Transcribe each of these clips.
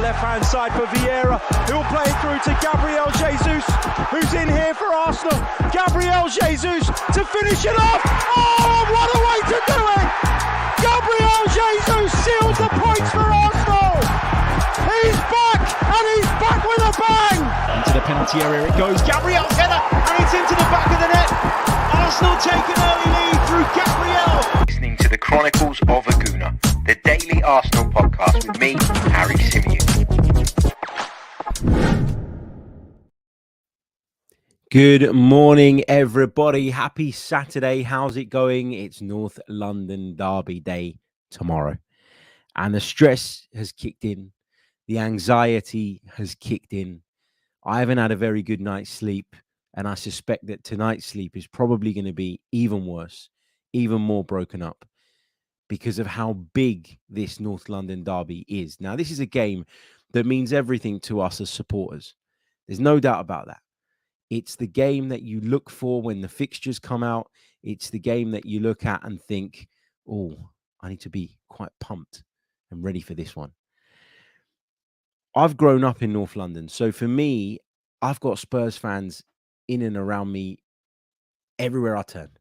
left-hand side for Vieira, who'll play it through to Gabriel Jesus, who's in here for Arsenal. Gabriel Jesus to finish it off. Oh, what a way to do it! Gabriel Jesus seals the points for Arsenal. He's back, and he's back with a bang. Into the penalty area it goes. Gabriel's header, and it's into the back of the net. Arsenal take an early lead through Gabriel. Listening to the Chronicles of a Gooner, the daily Arsenal podcast with me, Harry Symeou. Good morning, everybody. Happy Saturday. How's it going? It's North London Derby Day tomorrow. And the stress has kicked in. The anxiety has kicked in. I haven't had a very good night's sleep. And I suspect that tonight's sleep is probably going to be even worse, even more broken up because of how big this North London derby is. Now, this is a game that means everything to us as supporters. There's no doubt about that. It's the game that you look for when the fixtures come out. It's the game that you look at and think, oh, I need to be quite pumped and ready for this one. I've grown up in North London. So for me, I've got Spurs fans in and around me everywhere I turn.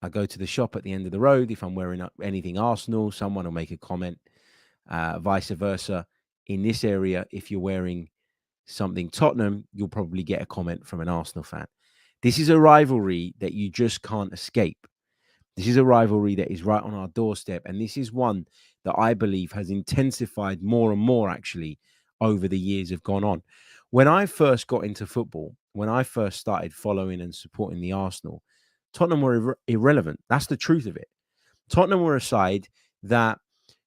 I go to the shop at the end of the road. If I'm wearing anything Arsenal, someone will make a comment. Vice versa. In this area, if you're wearing something Tottenham, you'll probably get a comment from an Arsenal fan. This is a rivalry that you just can't escape. This is a rivalry that is right on our doorstep. And this is one that I believe has intensified more and more, actually, over the years have gone on. When I first got into football, when I first started following and supporting the Arsenal, Tottenham were irrelevant. That's the truth of it. Tottenham were a side that,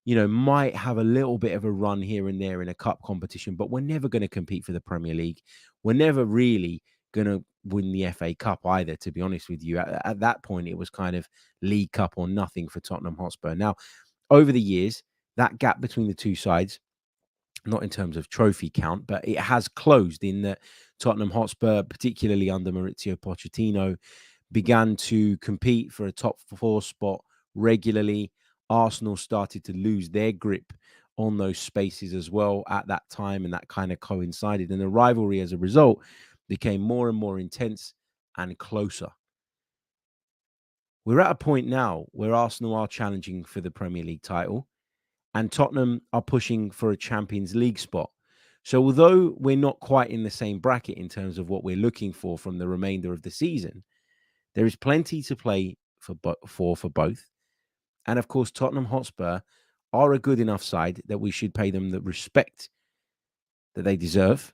you know, might have a little bit of a run here and there in a cup competition, but we're never going to compete for the Premier League. We're never really going to win the FA Cup either, to be honest with you. At that point, it was kind of League Cup or nothing for Tottenham Hotspur. Now, over the years, that gap between the two sides, not in terms of trophy count, but it has closed in that Tottenham Hotspur, particularly under Maurizio Pochettino, began to compete for a top four spot regularly. Arsenal started to lose their grip on those spaces as well at that time, and that kind of coincided. And the rivalry as a result became more and more intense and closer. We're at a point now where Arsenal are challenging for the Premier League title and Tottenham are pushing for a Champions League spot. So although we're not quite in the same bracket in terms of what we're looking for from the remainder of the season, there is plenty to play for both. And of course, Tottenham Hotspur are a good enough side that we should pay them the respect that they deserve.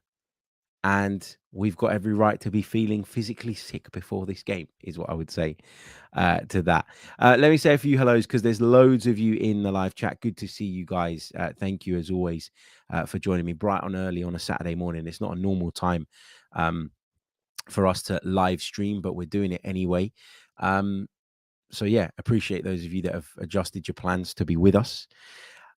And we've got every right to be feeling physically sick before this game, is what I would say to that. Let me say a few hellos because there's loads of you in the live chat. Good to see you guys. Thank you, as always, for joining me bright and early on a Saturday morning. It's not a normal time for us to live stream, but we're doing it anyway. So, yeah, appreciate those of you that have adjusted your plans to be with us.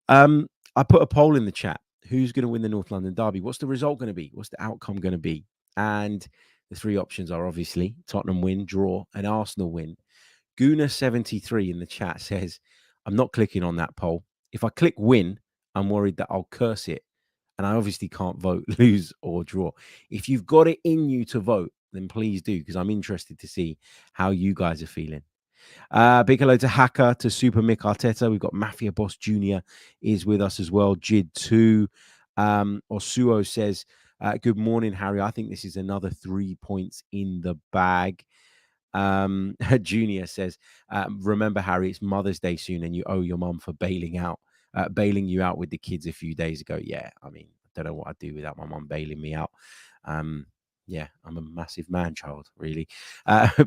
I put a poll in the chat. Who's going to win the North London Derby? What's the result going to be? What's the outcome going to be? And the three options are obviously Tottenham win, draw, and Arsenal win. Gooner73 in the chat says, I'm not clicking on that poll. If I click win, I'm worried that I'll curse it. And I obviously can't vote lose or draw. If you've got it in you to vote, then please do, because I'm interested to see how you guys are feeling. Big hello to Hacker, to Super Mick Arteta. We've got Mafia Boss Jr. is with us as well. Jid 2. Osuo says, good morning, Harry. I think this is another 3 points in the bag. Junior says, remember, Harry, it's Mother's Day soon and you owe your mum for bailing you out with the kids a few days ago. Yeah, I mean, I don't know what I'd do without my mum bailing me out. Yeah, I'm a massive man-child, really.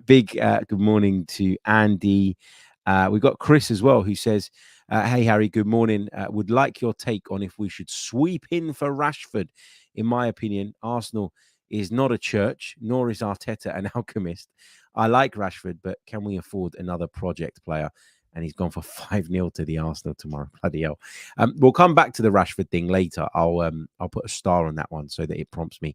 Big good morning to Andy. We've got Chris as well, who says, hey, Harry, good morning. Would like your take on if we should sweep in for Rashford. In my opinion, Arsenal is not a church, nor is Arteta an alchemist. I like Rashford, but can we afford another project player? And he's gone for 5-0 to the Arsenal tomorrow. Bloody hell. We'll come back to the Rashford thing later. I'll put a star on that one so that it prompts me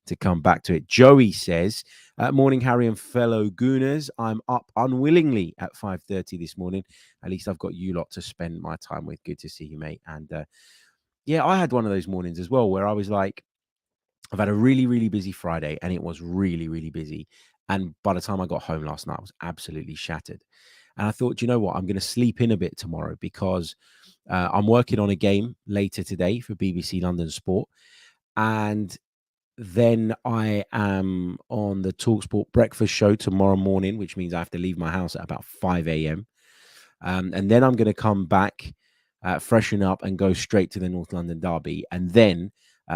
to come back to it. Joey says, morning, Harry and fellow Gooners. I'm up unwillingly at 5:30 this morning. At least I've got you lot to spend my time with. Good to see you, mate. And Yeah, I had one of those mornings as well where I was like, I've had a really, really busy Friday, and it was really, really busy. And by the time I got home last night, I was absolutely shattered. And I thought, you know what? I'm going to sleep in a bit tomorrow because I'm working on a game later today for BBC London Sport. And then I am on the TalkSport breakfast show tomorrow morning, which means I have to leave my house at about 5 a.m. And then I'm going to come back, freshen up, and go straight to the North London Derby. And then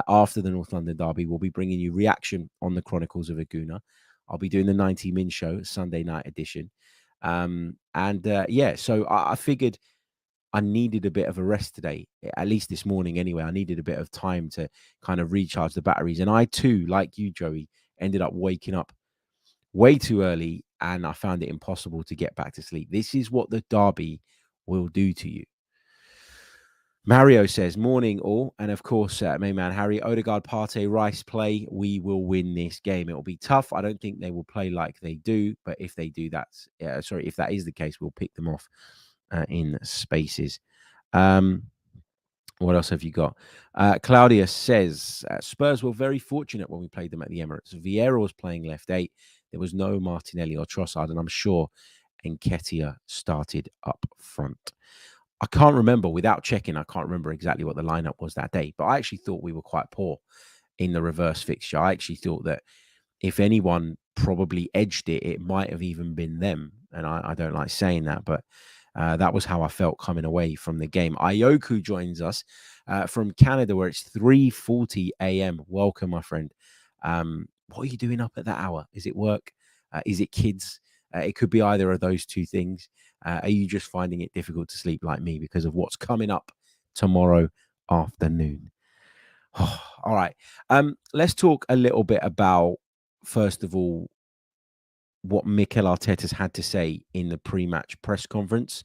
after the North London Derby, we'll be bringing you reaction on the Chronicles of Aguna. I'll be doing the 90-min show, Sunday night edition. So I figured I needed a bit of a rest today, at least this morning anyway. I needed a bit of time to kind of recharge the batteries. And I too, like you, Joey, ended up waking up way too early, and I found it impossible to get back to sleep. This is what the derby will do to you. Mario says, morning all. And of course, main man Harry, Odegaard, Partey, Rice play. We will win this game. It will be tough. I don't think they will play like they do. But if they do, if that is the case, we'll pick them off in spaces. What else have you got? Claudia says, Spurs were very fortunate when we played them at the Emirates. Vieira was playing left 8. There was no Martinelli or Trossard, and I'm sure Nketiah started up front. I can't remember, without checking, I can't remember exactly what the lineup was that day, but I actually thought we were quite poor in the reverse fixture. I actually thought that if anyone probably edged it, it might have even been them. And I don't like saying that, but that was how I felt coming away from the game. Ayoku joins us from Canada, where it's 3:40 a.m. Welcome, my friend. What are you doing up at that hour? Is it work? Is it kids? It could be either of those two things. Are you just finding it difficult to sleep like me because of what's coming up tomorrow afternoon? All right. Let's talk a little bit about, first of all, what Mikel Arteta's had to say in the pre-match press conference.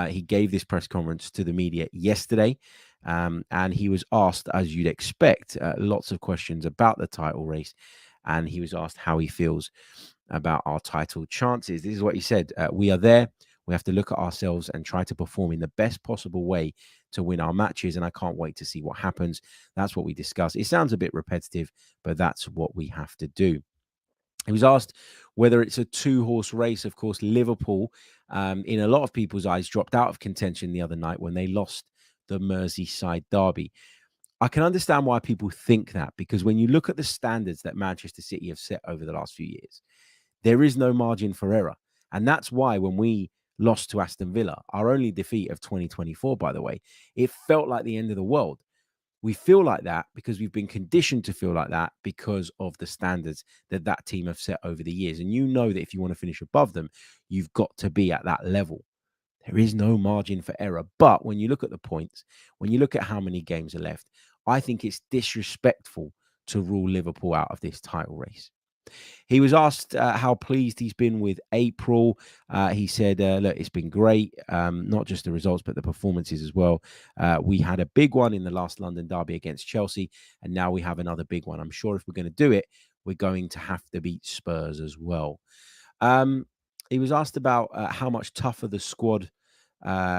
He gave this press conference to the media yesterday, and he was asked, as you'd expect, lots of questions about the title race, and he was asked how he feels about our title chances. This is what he said. We are there. We have to look at ourselves and try to perform in the best possible way to win our matches, and I can't wait to see what happens. That's what we discussed. It sounds a bit repetitive, but that's what we have to do. He was asked whether it's a two-horse race. Of course, Liverpool, in a lot of people's eyes, dropped out of contention the other night when they lost the Merseyside derby. I can understand why people think that, because when you look at the standards that Manchester City have set over the last few years, there is no margin for error. And that's why when we lost to Aston Villa, our only defeat of 2024, by the way, it felt like the end of the world. We feel like that because we've been conditioned to feel like that because of the standards that that team have set over the years. And you know that if you want to finish above them, you've got to be at that level. There is no margin for error. But when you look at the points, when you look at how many games are left, I think it's disrespectful to rule Liverpool out of this title race. He was asked how pleased he's been with April. He said, look, it's been great, not just the results, but the performances as well. We had a big one in the last London derby against Chelsea, and now we have another big one. I'm sure if we're going to do it, we're going to have to beat Spurs as well. He was asked about how much tougher the squad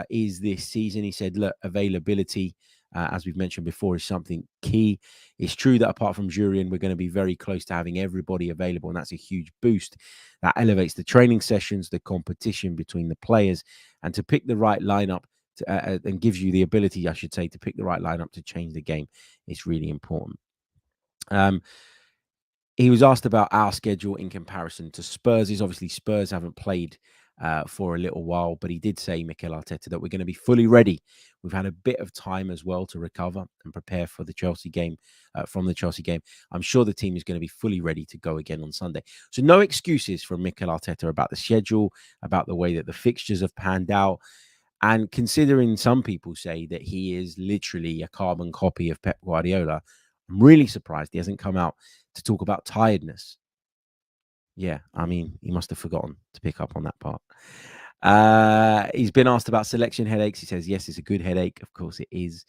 is this season. He said, look, availability, as we've mentioned before, is something key. It's true that apart from Jurien, we're going to be very close to having everybody available, and that's a huge boost. That elevates the training sessions, the competition between the players, and to pick the right lineup and gives you the ability, I should say, to pick the right lineup to change the game. It's really important. He was asked about our schedule in comparison to Spurs'. Obviously, Spurs haven't played for a little while, but he did say, Mikel Arteta, that we're going to be fully ready. We've had a bit of time as well to recover and prepare for the Chelsea game, from the Chelsea game. I'm sure the team is going to be fully ready to go again on Sunday. So no excuses from Mikel Arteta about the schedule, about the way that the fixtures have panned out. And considering some people say that he is literally a carbon copy of Pep Guardiola, I'm really surprised he hasn't come out to talk about tiredness. Yeah, I mean, he must have forgotten to pick up on that part. He's been asked about selection headaches. He says, yes, it's a good headache. Of course it is.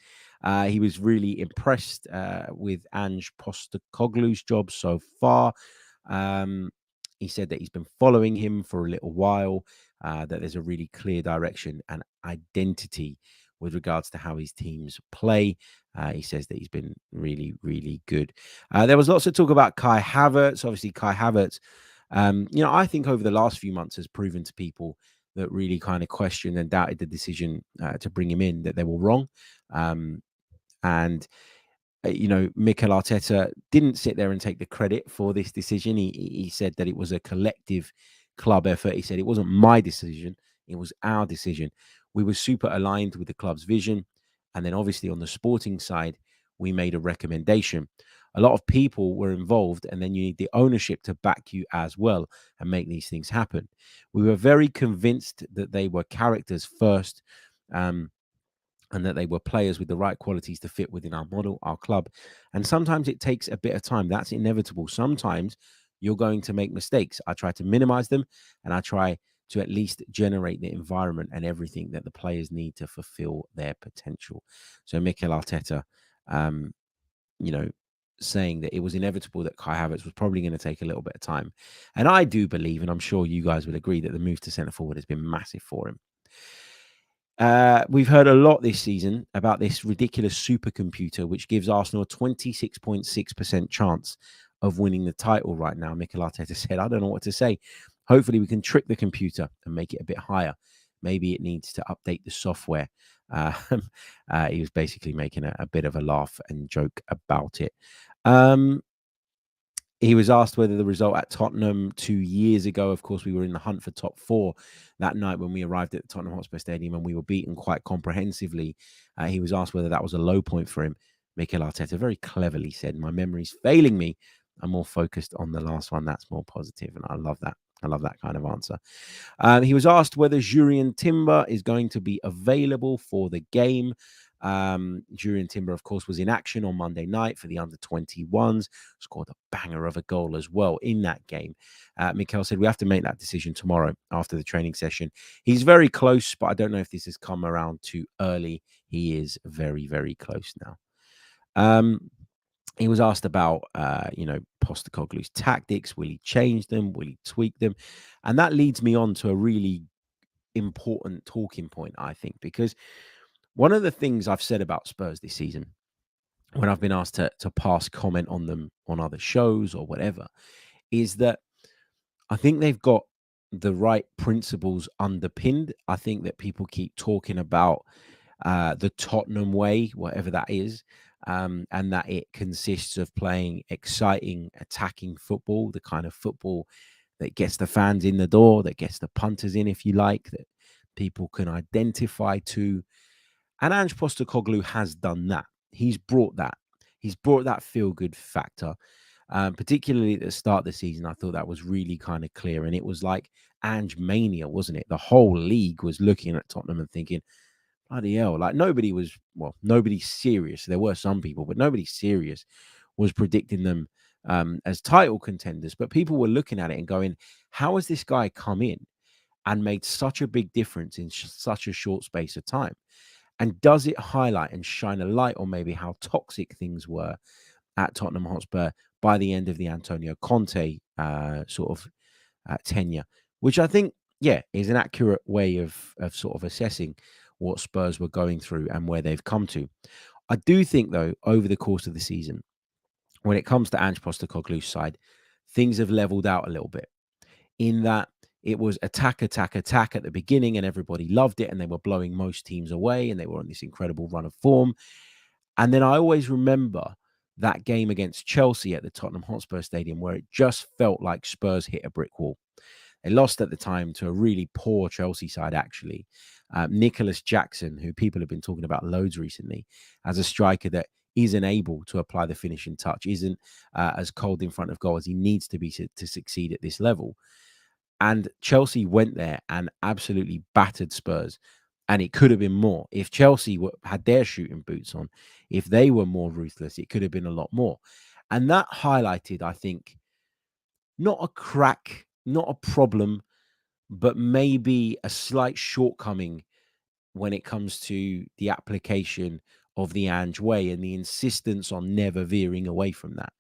He was really impressed with Ange Postecoglou's job so far. He said that he's been following him for a little while, that there's a really clear direction and identity with regards to how his teams play. He says that he's been really, really good. There was lots of talk about Kai Havertz. Obviously, Kai Havertz, I think over the last few months has proven to people that really kind of questioned and doubted the decision to bring him in, that they were wrong. And Mikel Arteta didn't sit there and take the credit for this decision. He said that it was a collective club effort. He said it wasn't my decision, it was our decision. We were super aligned with the club's vision. And then obviously on the sporting side, we made a recommendation. A lot of people were involved, and then you need the ownership to back you as well and make these things happen. We were very convinced that they were characters first, and that they were players with the right qualities to fit within our model, our club. And sometimes it takes a bit of time. That's inevitable. Sometimes you're going to make mistakes. I try to minimize them, and I try to at least generate the environment and everything that the players need to fulfill their potential. So Mikel Arteta, saying that it was inevitable that Kai Havertz was probably going to take a little bit of time. And I do believe, and I'm sure you guys will agree, that the move to centre forward has been massive for him. We've heard a lot this season about this ridiculous supercomputer, which gives Arsenal a 26.6% chance of winning the title right now. Mikel Arteta said, I don't know what to say. Hopefully we can trick the computer and make it a bit higher. Maybe it needs to update the software. He was basically making a bit of a laugh and joke about it. He was asked whether the result at Tottenham 2 years ago, of course, we were in the hunt for top 4 that night when we arrived at the Tottenham Hotspur Stadium and we were beaten quite comprehensively. He was asked whether that was a low point for him. Mikel Arteta very cleverly said, my memory's failing me. I'm more focused on the last one. That's more positive. And I love that. I love that kind of answer. He was asked whether Jurrien Timber is going to be available for the game. Jurrien Timber, of course, was in action on Monday night for the under-21s, scored a banger of a goal as well in that game. Mikel said, we have to make that decision tomorrow after the training session. He's very close, but I don't know if this has come around too early. He is very, very close now. He was asked about, Postecoglou's tactics. Will he change them? Will he tweak them? And that leads me on to a really important talking point, I think, because one of the things I've said about Spurs this season, when I've been asked to pass comment on them on other shows or whatever, is that I think they've got the right principles underpinned. I think that people keep talking about the Tottenham way, whatever that is, and that it consists of playing exciting, attacking football, the kind of football that gets the fans in the door, that gets the punters in, if you like, that people can identify to. And Ange Postecoglou has done that. He's brought that. He's brought that feel-good factor. Particularly at the start of the season, I thought that was really kind of clear. And it was like Ange mania, wasn't it? The whole league was looking at Tottenham and thinking, bloody hell. Like nobody serious. There were some people, but nobody serious was predicting them as title contenders. But people were looking at it and going, how has this guy come in and made such a big difference in such a short space of time? And does it highlight and shine a light on maybe how toxic things were at Tottenham Hotspur by the end of the Antonio Conte tenure, which I think, is an accurate way of sort of assessing what Spurs were going through and where they've come to. I do think, though, over the course of the season, when it comes to Ange Postecoglou's side, things have leveled out a little bit in that it was attack at the beginning and everybody loved it and they were blowing most teams away and they were on this incredible run of form. And then I always remember that game against Chelsea at the Tottenham Hotspur Stadium where it just felt like Spurs hit a brick wall. They lost at the time to a really poor Chelsea side, actually. Nicholas Jackson, who people have been talking about loads recently, as a striker that isn't able to apply the finishing touch, isn't as cold in front of goal as he needs to be to succeed at this level. And Chelsea went there and absolutely battered Spurs. And it could have been more. If Chelsea had their shooting boots on, if they were more ruthless, it could have been a lot more. And that highlighted, I think, not a crack, not a problem, but maybe a slight shortcoming when it comes to the application of the Ange way and the insistence on never veering away from that.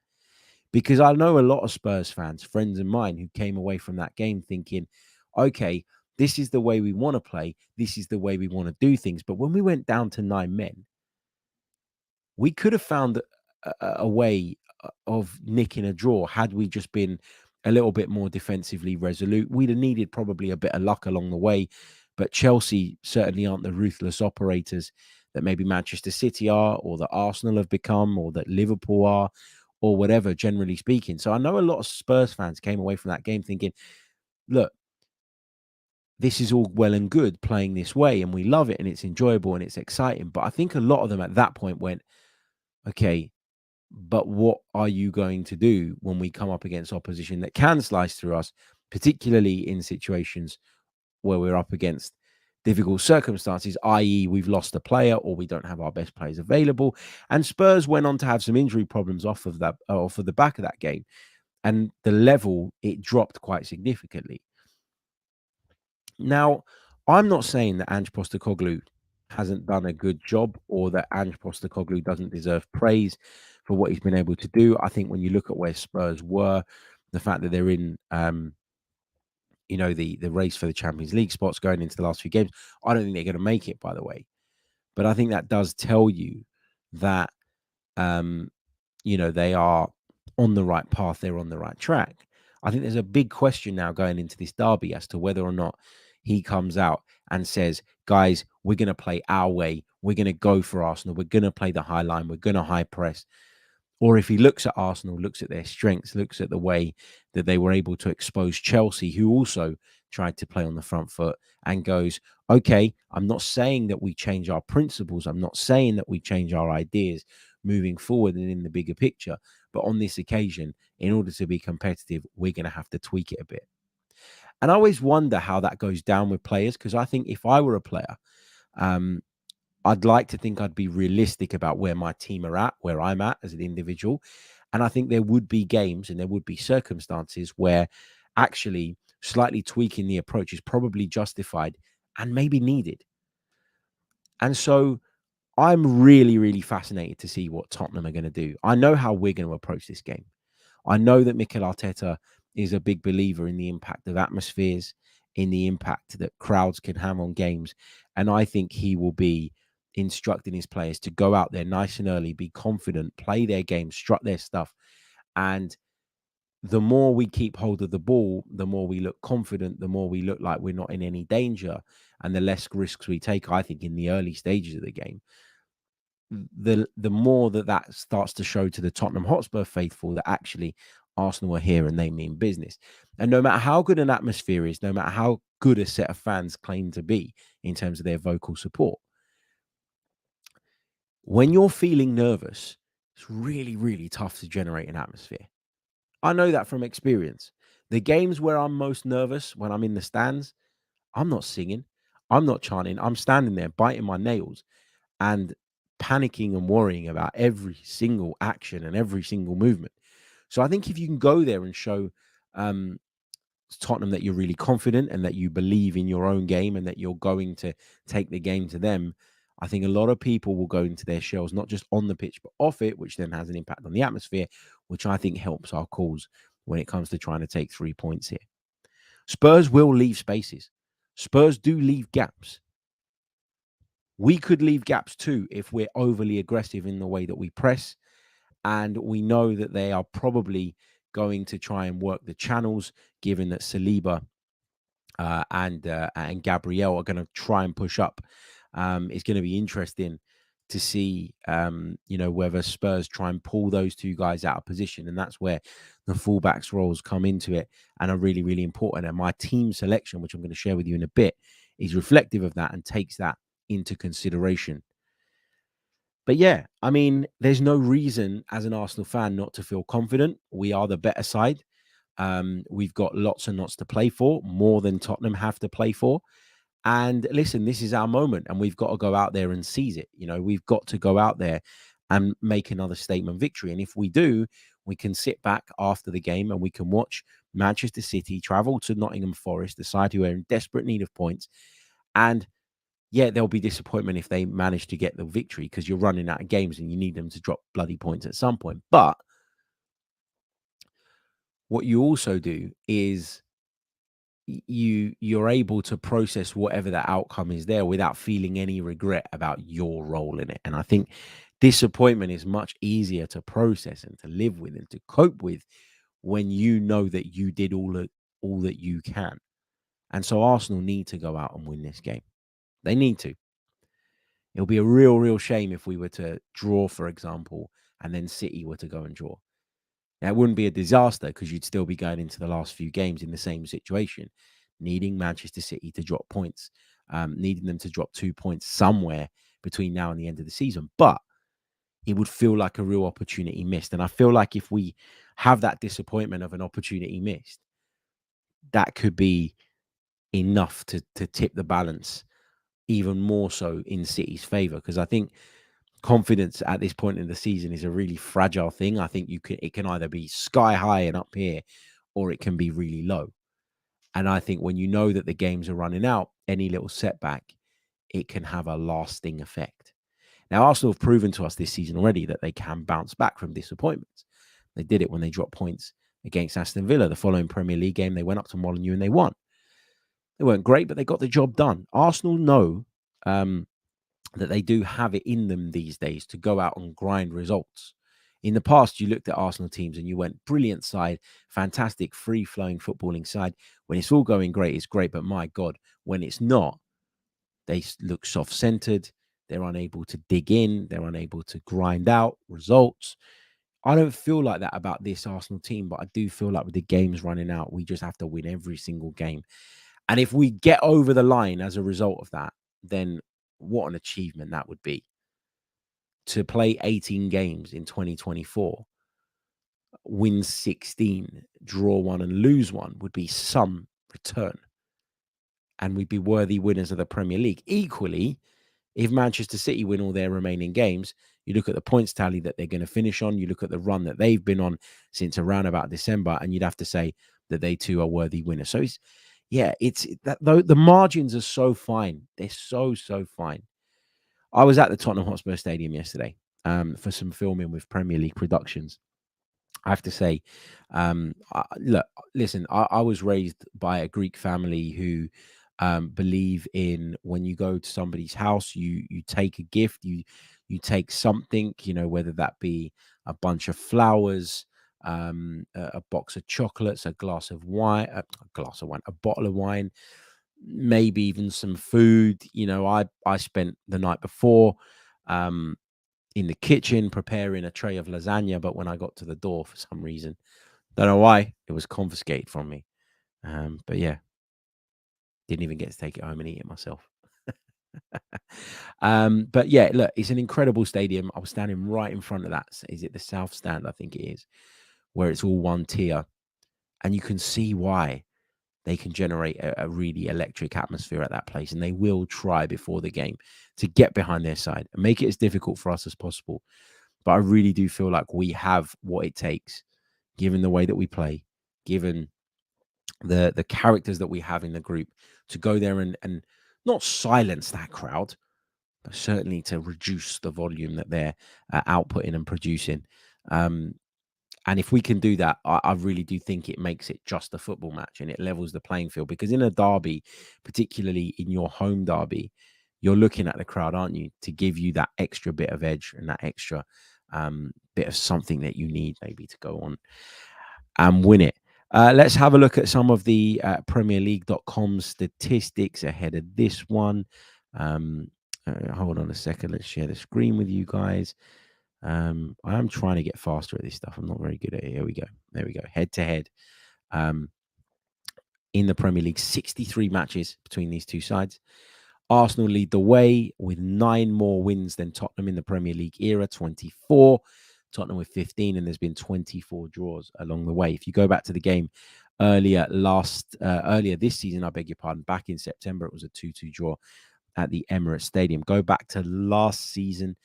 Because I know a lot of Spurs fans, friends of mine, who came away from that game thinking, okay, This is the way we want to play. This is the way we want to do things. But when we went down to 9 men, we could have found a way of nicking a draw had we just been a little bit more defensively resolute. We'd have needed probably a bit of luck along the way, but Chelsea certainly aren't the ruthless operators that maybe Manchester City are, or that Arsenal have become, or that Liverpool are, or whatever, generally speaking. So I know a lot of Spurs fans came away from that game thinking, look, this is all well and good playing this way, and we love it, and it's enjoyable, and it's exciting. But I think a lot of them at that point went, okay, but what are you going to do when we come up against opposition that can slice through us, particularly in situations where we're up against difficult circumstances, i.e. we've lost a player or we don't have our best players available. And Spurs went on to have some injury problems off of the back of that game. And the level, it dropped quite significantly. Now, I'm not saying that Ange Postecoglou hasn't done a good job or that Ange Postecoglou doesn't deserve praise for what he's been able to do. I think when you look at where Spurs were, the fact that they're in the race for the Champions League spots going into the last few games, I don't think they're going to make it, by the way. But I think that does tell you that they are on the right path, they're on the right track. I think there's a big question now going into this derby as to whether or not he comes out and says, guys, we're going to play our way. We're going to go for Arsenal. We're going to play the high line. We're going to high press. Or if he looks at Arsenal, looks at their strengths, looks at the way that they were able to expose Chelsea, who also tried to play on the front foot, and goes, okay, I'm not saying that we change our principles. I'm not saying that we change our ideas moving forward and in the bigger picture. But on this occasion, in order to be competitive, we're going to have to tweak it a bit. And I always wonder how that goes down with players, because I think if I were a player, I'd like to think I'd be realistic about where my team are at, where I'm at as an individual. And I think there would be games and there would be circumstances where actually slightly tweaking the approach is probably justified and maybe needed. And so I'm really, really fascinated to see what Tottenham are going to do. I know how we're going to approach this game. I know that Mikel Arteta is a big believer in the impact of atmospheres, in the impact that crowds can have on games. And I think he will be instructing his players to go out there nice and early, be confident, play their game, strut their stuff. And the more we keep hold of the ball, the more we look confident, the more we look like we're not in any danger, and the less risks we take, I think, in the early stages of the game, the more that starts to show to the Tottenham Hotspur faithful that actually Arsenal are here and they mean business. And no matter how good an atmosphere is, no matter how good a set of fans claim to be in terms of their vocal support, when you're feeling nervous, it's really, really tough to generate an atmosphere. I know that from experience. The games where I'm most nervous, when I'm in the stands, I'm not singing, I'm not chanting, I'm standing there biting my nails and panicking and worrying about every single action and every single movement. So I think if you can go there and show Tottenham that you're really confident and that you believe in your own game and that you're going to take the game to them, I think a lot of people will go into their shells, not just on the pitch, but off it, which then has an impact on the atmosphere, which I think helps our cause when it comes to trying to take 3 points here. Spurs will leave spaces. Spurs do leave gaps. We could leave gaps too if we're overly aggressive in the way that we press. And we know that they are probably going to try and work the channels, given that Saliba and Gabriel are going to try and push up. It's going to be interesting to see, whether Spurs try and pull those two guys out of position. And that's where the fullbacks roles come into it and are really, really important. And my team selection, which I'm going to share with you in a bit, is reflective of that and takes that into consideration. But yeah, I mean, there's no reason as an Arsenal fan not to feel confident. We are the better side. We've got lots and lots to play for, more than Tottenham have to play for. And listen, this is our moment and we've got to go out there and seize it. We've got to go out there and make another statement victory. And if we do, we can sit back after the game and we can watch Manchester City travel to Nottingham Forest, the side who are in desperate need of points. And yeah, there'll be disappointment if they manage to get the victory because you're running out of games and you need them to drop bloody points at some point. But what you also do is you're able to process whatever the outcome is there without feeling any regret about your role in it. And I think disappointment is much easier to process and to live with and to cope with when you know that you did all that you can. And so Arsenal need to go out and win this game. They need to. It'll be a real shame if we were to draw, for example, and then City were to go and draw. Now, it wouldn't be a disaster because you'd still be going into the last few games in the same situation, needing Manchester City to drop points, needing them to drop 2 points somewhere between now and the end of the season. But it would feel like a real opportunity missed. And I feel like if we have that disappointment of an opportunity missed, that could be enough to tip the balance even more so in City's favour. Because I think confidence at this point in the season is a really fragile thing. I think it can either be sky high and up here, or it can be really low. And I think when you know that the games are running out, any little setback, it can have a lasting effect. Now, Arsenal have proven to us this season already that they can bounce back from disappointments. They did it when they dropped points against Aston Villa. The following Premier League game, they went up to Molineux and they won. They weren't great, but they got the job done. Arsenal know that they do have it in them these days to go out and grind results. In the past, you looked at Arsenal teams and you went, brilliant side, fantastic, free-flowing footballing side. When it's all going great, it's great. But my God, when it's not, they look soft-centered. They're unable to dig in. They're unable to grind out results. I don't feel like that about this Arsenal team, but I do feel like with the games running out, we just have to win every single game. And if we get over the line as a result of that, then what an achievement that would be. To play 18 games in 2024, win 16, draw 1 and lose 1 would be some return. And we'd be worthy winners of the Premier League. Equally, if Manchester City win all their remaining games, you look at the points tally that they're going to finish on, you look at the run that they've been on since around about December, and you'd have to say that they too are worthy winners. So it's that though the margins are so fine. They're so fine. I was at the Tottenham Hotspur Stadium yesterday for some filming with Premier League Productions. I have to say, listen, I was raised by a Greek family who believe in when you go to somebody's house, you take a gift, you take something, whether that be a bunch of flowers, a box of chocolates, a glass of wine, a bottle of wine, maybe even some food. I spent the night before in the kitchen preparing a tray of lasagna, but when I got to the door, for some reason, don't know why, it was confiscated from me. But yeah, didn't even get to take it home and eat it myself. But yeah, look, it's an incredible stadium. I was standing right in front of that. Is it the South Stand? I think it is, where it's all one tier, and you can see why they can generate a really electric atmosphere at that place. And they will try before the game to get behind their side and make it as difficult for us as possible. But I really do feel like we have what it takes, given the way that we play, given the characters that we have in the group, to go there and not silence that crowd, but certainly to reduce the volume that they're outputting and producing. And if we can do that, I really do think it makes it just a football match and it levels the playing field. Because in a derby, particularly in your home derby, you're looking at the crowd, aren't you, to give you that extra bit of edge and that extra bit of something that you need maybe to go on and win it. Let's have a look at some of the PremierLeague.com statistics ahead of this one. Hold on a second. Let's share the screen with you guys. I am trying to get faster at this stuff. I'm not very good at it. Here we go. There we go. Head to head. In the Premier League, 63 matches between these two sides. Arsenal lead the way with 9 more wins than Tottenham in the Premier League era, 24. Tottenham with 15, and there's been 24 draws along the way. If you go back to the game earlier this season, I beg your pardon, back in September, it was a 2-2 draw at the Emirates Stadium. Go back to last season,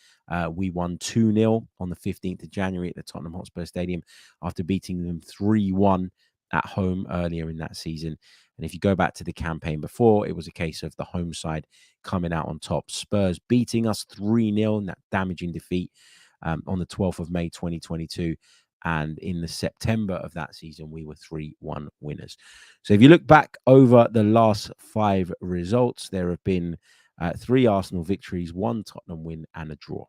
we won 2-0 on the 15th of January at the Tottenham Hotspur Stadium after beating them 3-1 at home earlier in that season. And if you go back to the campaign before, it was a case of the home side coming out on top. Spurs beating us 3-0 in that damaging defeat on the 12th of May 2022 And in the September of that season, we were 3-1 winners. So if you look back over the last 5 results, there have been 3 Arsenal victories, 1 Tottenham win, and a draw.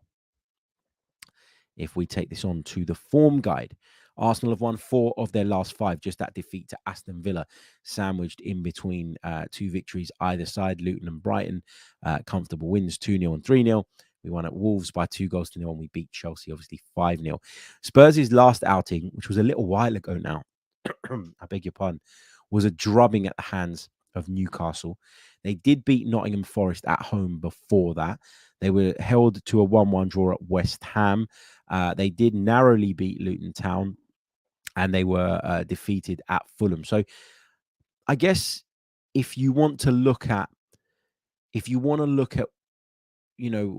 If we take this on to the form guide, Arsenal have won 4 of their last 5, just that defeat to Aston Villa, sandwiched in between 2 victories either side, Luton and Brighton. Comfortable wins, 2-0 and 3-0. We won at Wolves by 2-0, and we beat Chelsea, obviously 5-0. Spurs' last outing, which was a little while ago now, I beg your pardon, was a drubbing at the hands of Newcastle. They did beat Nottingham Forest at home before that. They were held to a 1-1 draw at West Ham. They did narrowly beat Luton Town, and they were defeated at Fulham. So I guess if you want to look at,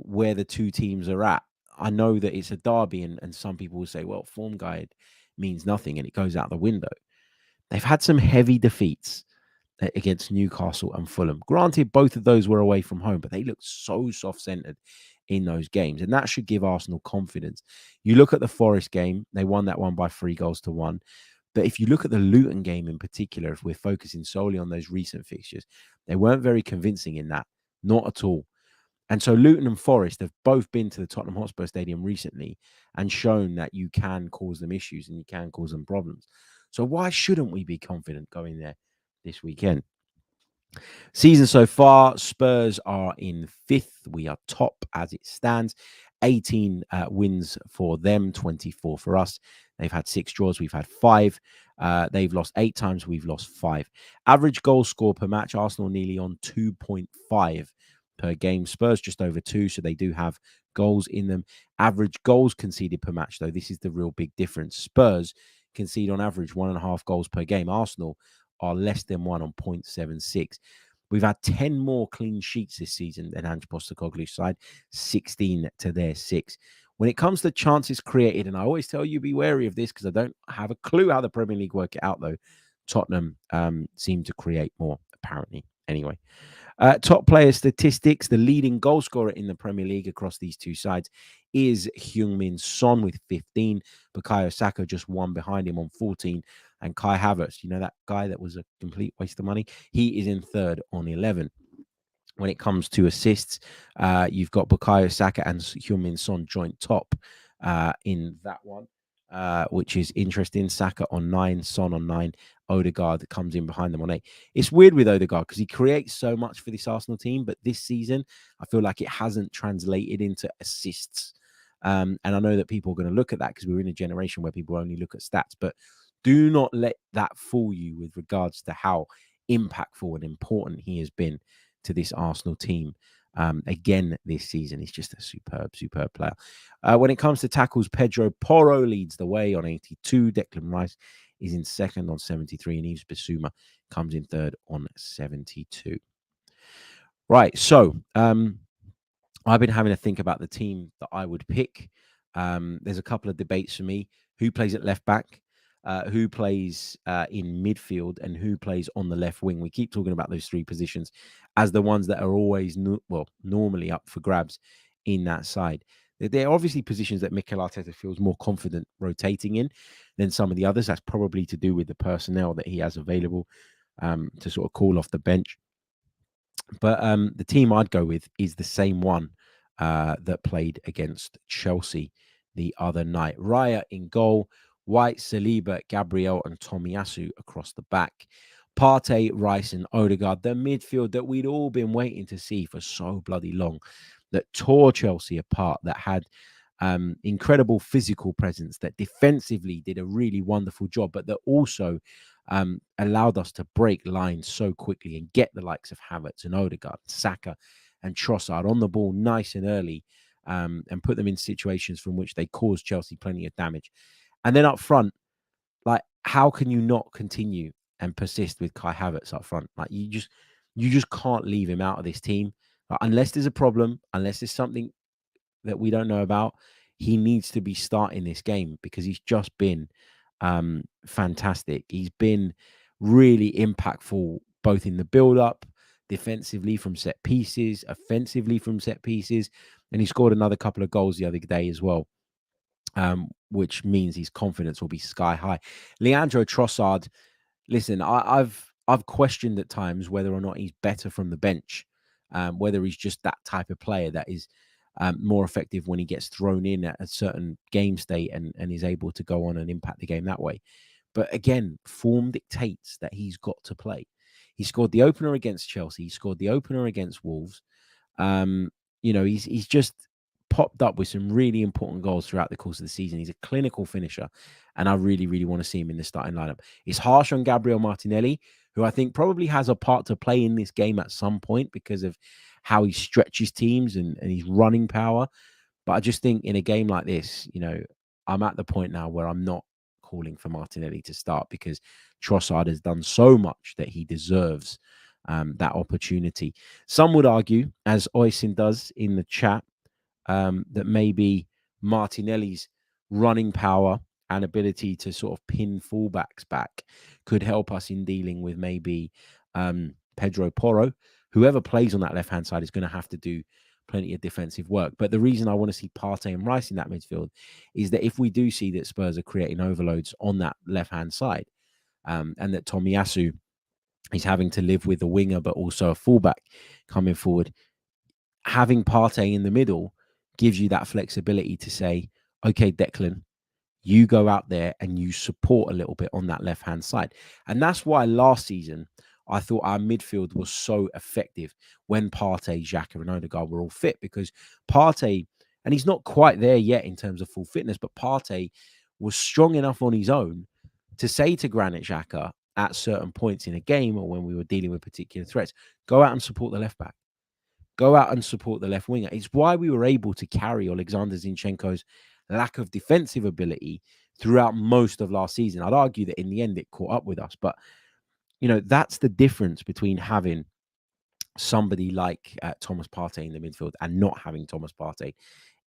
where the two teams are at, I know that it's a derby, and some people will say, well, form guide means nothing and it goes out the window. They've had some heavy defeats against Newcastle and Fulham. Granted, both of those were away from home, but they looked so soft-centered in those games, and that should give Arsenal confidence. You look at the Forest game, they won that one by 3-1. But if you look at the Luton game in particular, if we're focusing solely on those recent fixtures, they weren't very convincing in that, not at all. And so Luton and Forest have both been to the Tottenham Hotspur Stadium recently and shown that you can cause them issues and you can cause them problems. So why shouldn't we be confident going there this weekend? Season so far, Spurs are in 5th. We are top as it stands. 18 wins for them, 24 for us. They've had 6 draws. We've had 5. They've lost 8 times. We've lost 5. Average goal score per match, Arsenal nearly on 2.5 per game. Spurs just over 2, so they do have goals in them. Average goals conceded per match, though, this is the real big difference. Spurs concede on average 1.5 goals per game. Arsenal are less than 1 on 0.76. We've had 10 more clean sheets this season than Ange Postecoglou's side, 16 to their 6. When it comes to chances created, and I always tell you be wary of this because I don't have a clue how the Premier League work it out, though, Tottenham seem to create more, apparently. Anyway, top player statistics, the leading goal scorer in the Premier League across these two sides is Heung-min Son with 15. Bukayo Saka just 1 behind him on 14. And Kai Havertz, that guy that was a complete waste of money, he is in 3rd on 11. When it comes to assists, you've got Bukayo Saka and Heung-min Son joint top in that one, which is interesting. Saka on 9, Son on 9, Odegaard comes in behind them on 8. It's weird with Odegaard because he creates so much for this Arsenal team, but this season, I feel like it hasn't translated into assists. And I know that people are going to look at that because we're in a generation where people only look at stats, but do not let that fool you with regards to how impactful and important he has been to this Arsenal team. Again, this season, he's just a superb player. When it comes to tackles, Pedro Porro leads the way on 82. Declan Rice is in 2nd on 73, and Yves Bissouma comes in 3rd on 72. Right, so I've been having to think about the team that I would pick. There's a couple of debates for me. Who plays at left back? Who plays in midfield, and who plays on the left wing? We keep talking about those 3 positions as the ones that are always normally up for grabs in that side. They're obviously positions that Mikel Arteta feels more confident rotating in than some of the others. That's probably to do with the personnel that he has available to sort of call off the bench. But the team I'd go with is the same one that played against Chelsea the other night. Raya in goal, White, Saliba, Gabriel, and Tomiyasu across the back. Partey, Rice, and Odegaard, the midfield that we'd all been waiting to see for so bloody long, that tore Chelsea apart, that had incredible physical presence, that defensively did a really wonderful job, but that also allowed us to break lines so quickly and get the likes of Havertz and Odegaard, Saka, and Trossard on the ball nice and early and put them in situations from which they caused Chelsea plenty of damage. And then up front, like, how can you not continue and persist with Kai Havertz up front? Like, you just can't leave him out of this team. Unless there's a problem, unless there's something that we don't know about, he needs to be starting this game because he's just been fantastic. He's been really impactful, both in the build-up, defensively from set pieces, offensively from set pieces, and he scored another couple of goals the other day as well. which means his confidence will be sky high. Leandro Trossard, listen, I've questioned at times whether or not he's better from the bench, whether he's just that type of player that is more effective when he gets thrown in at a certain game state and is able to go on and impact the game that way. But again, form dictates that he's got to play. He scored the opener against Chelsea. He scored the opener against Wolves. He's just popped up with some really important goals throughout the course of the season. He's a clinical finisher, and I really, really want to see him in the starting lineup. It's harsh on Gabriel Martinelli, who I think probably has a part to play in this game at some point because of how he stretches teams and his running power. But I just think in a game like this, I'm at the point now where I'm not calling for Martinelli to start because Trossard has done so much that he deserves that opportunity. Some would argue, as Oysin does in the chat, that maybe Martinelli's running power and ability to sort of pin fullbacks back could help us in dealing with maybe Pedro Porro. Whoever plays on that left-hand side is going to have to do plenty of defensive work. But the reason I want to see Partey and Rice in that midfield is that if we do see that Spurs are creating overloads on that left-hand side, and that Tomiyasu is having to live with a winger but also a fullback coming forward, having Partey in the middle gives you that flexibility to say, okay, Declan, you go out there and you support a little bit on that left-hand side. And that's why last season I thought our midfield was so effective when Partey, Xhaka and Odegaard were all fit, because Partey, and he's not quite there yet in terms of full fitness, but Partey was strong enough on his own to say to Granit Xhaka at certain points in a game or when we were dealing with particular threats, go out and support the left back. Go out and support the left winger. It's why we were able to carry Alexander Zinchenko's lack of defensive ability throughout most of last season. I'd argue that in the end it caught up with us, but that's the difference between having somebody like Thomas Partey in the midfield and not having Thomas Partey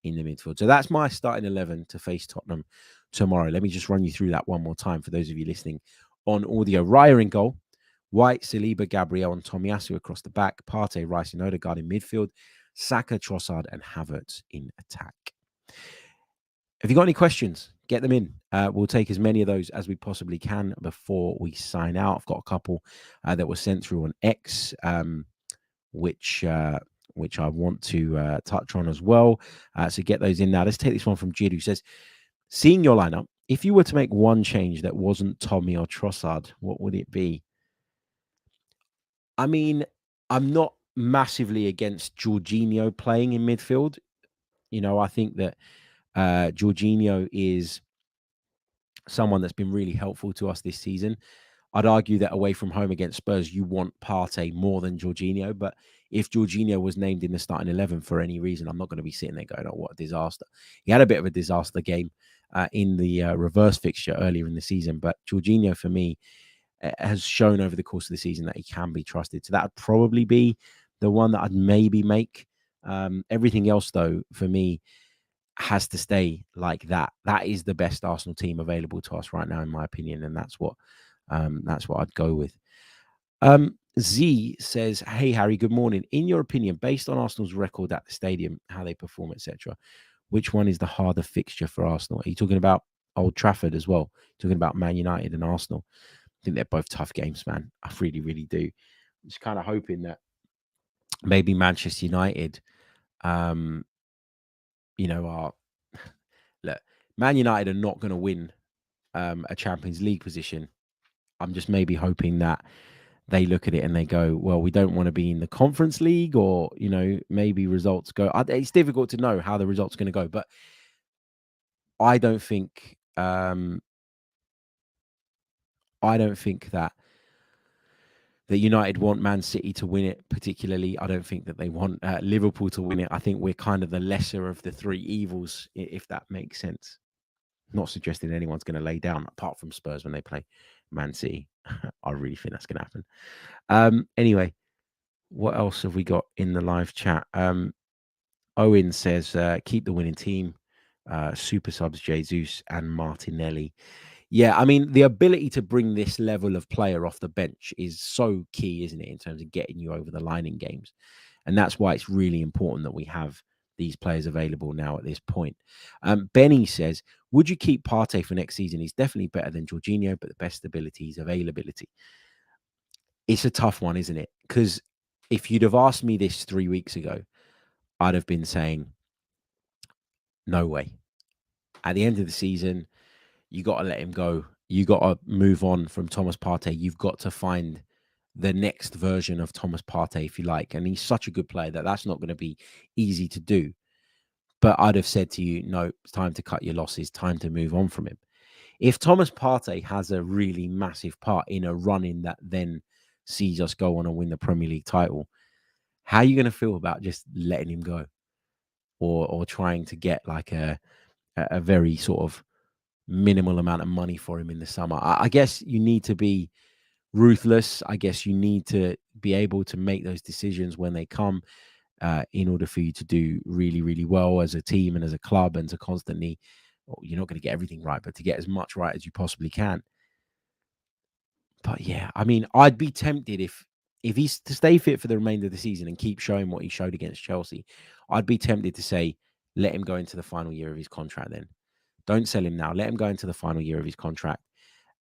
in the midfield. So that's my starting 11 to face Tottenham tomorrow. Let me just run you through that one more time for those of you listening on audio. Raya in goal. White, Saliba, Gabriel and Tomiyasu across the back. Partey, Rice and Odegaard in midfield. Saka, Trossard and Havertz in attack. Have you got any questions? Get them in. We'll take as many of those as we possibly can before we sign out. I've got a couple that were sent through on X, which I want to touch on as well. So get those in now. Let's take this one from Jid, who says, seeing your lineup, if you were to make one change that wasn't Tommy or Trossard, what would it be? I mean, I'm not massively against Jorginho playing in midfield. I think that Jorginho is someone that's been really helpful to us this season. I'd argue that away from home against Spurs, you want Partey more than Jorginho. But if Jorginho was named in the starting 11 for any reason, I'm not going to be sitting there going, oh, what a disaster. He had a bit of a disaster game in the reverse fixture earlier in the season. But Jorginho, for me, has shown over the course of the season that he can be trusted. So that would probably be the one that I'd maybe make. Everything else, though, for me, has to stay like that. That is the best Arsenal team available to us right now, in my opinion, and that's what I'd go with. Z says, "Hey Harry, good morning. In your opinion, based on Arsenal's record at the stadium, how they perform, etc., which one is the harder fixture for Arsenal? Are you talking about Old Trafford as well? Talking about Man United and Arsenal? I think they're both tough games, man. I really, really do. I'm just kind of hoping that maybe Manchester United, are look, Man United are not going to win a Champions League position. I'm just maybe hoping that they look at it and they go, well, we don't want to be in the Conference League, or maybe results go. It's difficult to know how the results are going to go, but I don't think that United want Man City to win it particularly. I don't think that they want Liverpool to win it. I think we're kind of the lesser of the three evils, if that makes sense. Not suggesting anyone's going to lay down, apart from Spurs when they play Man City. I really think that's going to happen. Anyway, what else have we got in the live chat? Owen says, keep the winning team. Super subs Jesus and Martinelli. Yeah, I mean, the ability to bring this level of player off the bench is so key, isn't it, in terms of getting you over the line in games. And that's why it's really important that we have these players available now at this point. Benny says, would you keep Partey for next season? He's definitely better than Jorginho, but the best ability is availability. It's a tough one, isn't it? Because if you'd have asked me this 3 weeks ago, I'd have been saying, no way. At the end of the season, you got to let him go. You got to move on from Thomas Partey. You've got to find the next version of Thomas Partey, if you like. And he's such a good player that that's not going to be easy to do. But I'd have said to you, no, it's time to cut your losses, time to move on from him. If Thomas Partey has a really massive part in a run-in that then sees us go on and win the Premier League title, how are you going to feel about just letting him go? Or trying to get like a very sort of minimal amount of money for him in the summer? I guess you need to be ruthless. I guess you need to be able to make those decisions when they come in order for you to do really, really well as a team and as a club, and to constantly, you're not going to get everything right, but to get as much right as you possibly can. But yeah, I mean, I'd be tempted if he's to stay fit for the remainder of the season and keep showing what he showed against Chelsea, I'd be tempted to say, let him go into the final year of his contract then. Don't sell him now. Let him go into the final year of his contract.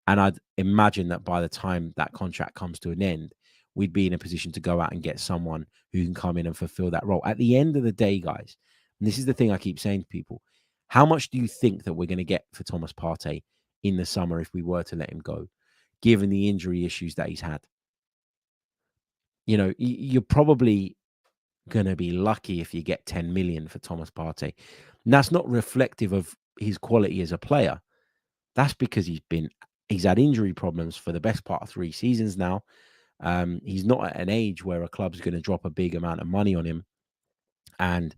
And I'd imagine that by the time that contract comes to an end, we'd be in a position to go out and get someone who can come in and fulfill that role. At the end of the day, guys, and this is the thing I keep saying to people, how much do you think that we're going to get for Thomas Partey in the summer if we were to let him go, given the injury issues that he's had? You know, you're probably going to be lucky if you get 10 million for Thomas Partey. And that's not reflective of his quality as a player. That's because he's had injury problems for the best part of 3 seasons now. He's not at an age where a club's going to drop a big amount of money on him and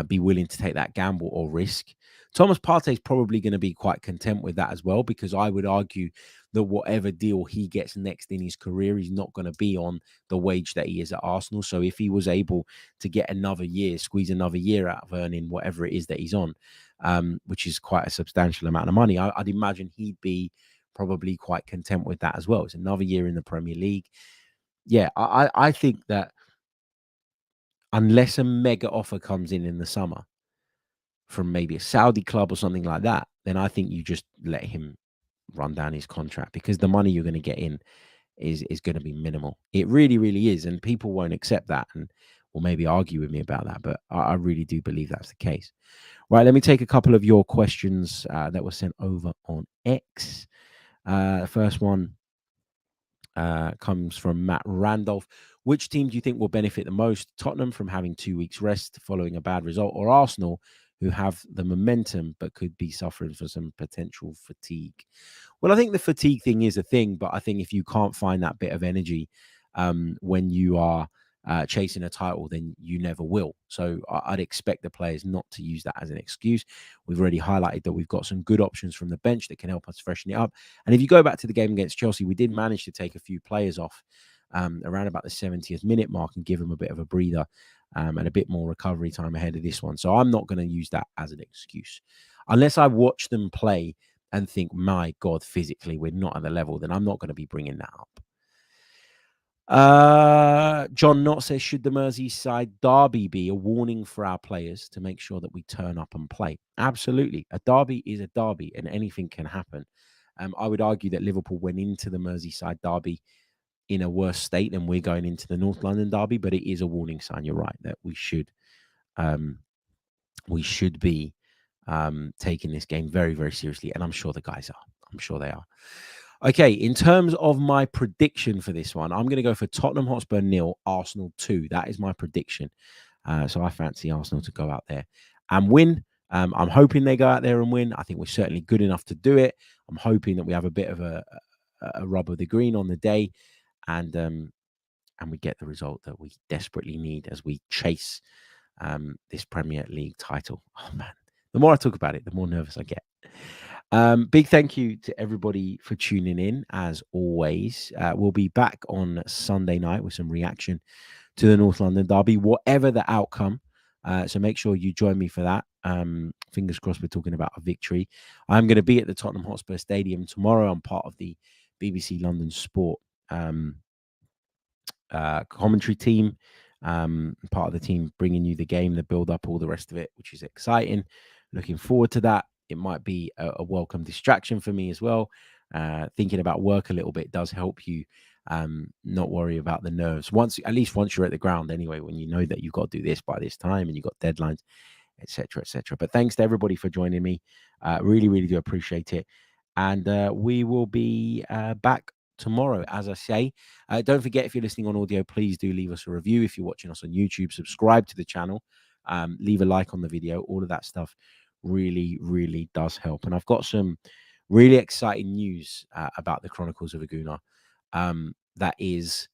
be willing to take that gamble or risk. Thomas Partey is probably going to be quite content with that as well, because I would argue that whatever deal he gets next in his career, he's not going to be on the wage that he is at Arsenal. So if he was able to get another year, squeeze another year out of earning whatever it is that he's on, which is quite a substantial amount of money, I'd imagine he'd be probably quite content with that as well. It's another year in the Premier League. Yeah, I think that unless a mega offer comes in the summer from maybe a Saudi club or something like that, then I think you just let him run down his contract, because the money you're going to get in is going to be minimal. It really, really is. And people won't accept that and will maybe argue with me about that. But I really do believe that's the case. Right, let me take a couple of your questions that were sent over on X. First one comes from Matt Randolph. Which team do you think will benefit the most? Tottenham from having 2 weeks rest following a bad result, or Arsenal, who have the momentum but could be suffering from some potential fatigue? Well, I think the fatigue thing is a thing, but I think if you can't find that bit of energy when you are chasing a title, then you never will. So I'd expect the players not to use that as an excuse. We've already highlighted that we've got some good options from the bench that can help us freshen it up. And if you go back to the game against Chelsea, we did manage to take a few players off around about the 70th minute mark and give them a bit of a breather and a bit more recovery time ahead of this one. So I'm not going to use that as an excuse. Unless I watch them play and think, my God, physically, we're not at the level, then I'm not going to be bringing that up. John Knott says, should the Merseyside derby be a warning for our players to make sure that we turn up and play? Absolutely. A derby is a derby and anything can happen. I would argue that Liverpool went into the Merseyside derby in a worse state than we're going into the North London derby, but it is a warning sign. You're right that we should be taking this game very, very seriously, and I'm sure the guys are. I'm sure they are. Okay, in terms of my prediction for this one, I'm going to go for Tottenham Hotspur 0, Arsenal 2. That is my prediction. So I fancy Arsenal to go out there and win. I'm hoping they go out there and win. I think we're certainly good enough to do it. I'm hoping that we have a bit of a rub of the green on the day, and we get the result that we desperately need as we chase this Premier League title. Oh, man. The more I talk about it, the more nervous I get. Big thank you to everybody for tuning in, as always. We'll be back on Sunday night with some reaction to the North London derby, whatever the outcome. So make sure you join me for that. Fingers crossed we're talking about a victory. I'm going to be at the Tottenham Hotspur Stadium tomorrow. I'm part of the BBC London Sport commentary team. part of the team bringing you the game, the build up, all the rest of it, which is exciting. Looking forward to that. It might be a welcome distraction for me as well. Thinking about work a little bit does help you not worry about the nerves. At least once you're at the ground anyway, when you know that you've got to do this by this time and you've got deadlines, etc., etc. But thanks to everybody for joining me. Really, really do appreciate it. And we will be back tomorrow, as I say. Don't forget, if you're listening on audio, please do leave us a review. If you're watching us on YouTube, subscribe to the channel, leave a like on the video. All of that stuff really, really does help. And I've got some really exciting news about the Chronicles of Aguna that is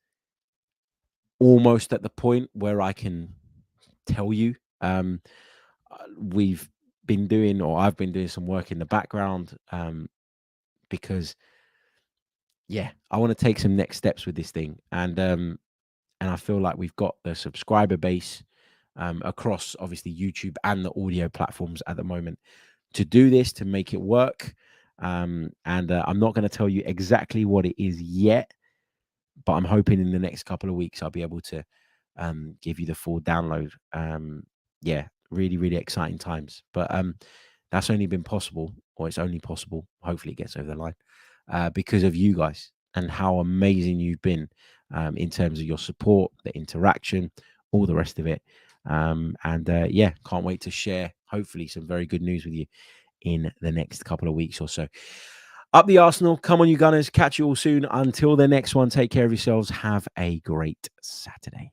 almost at the point where I can tell you. We've been doing, or I've been doing some work in the background because I want to take some next steps with this thing, and I feel like we've got the subscriber base across obviously YouTube and the audio platforms at the moment to do this, to make it work. And I'm not going to tell you exactly what it is yet, but I'm hoping in the next couple of weeks I'll be able to give you the full download. Really, really exciting times. But that's only been possible, or it's only possible, hopefully it gets over the line, because of you guys and how amazing you've been in terms of your support, the interaction, all the rest of it. Can't wait to share, hopefully, some very good news with you in the next couple of weeks or so. Up the Arsenal. Come on, you Gunners. Catch you all soon. Until the next one, take care of yourselves. Have a great Saturday.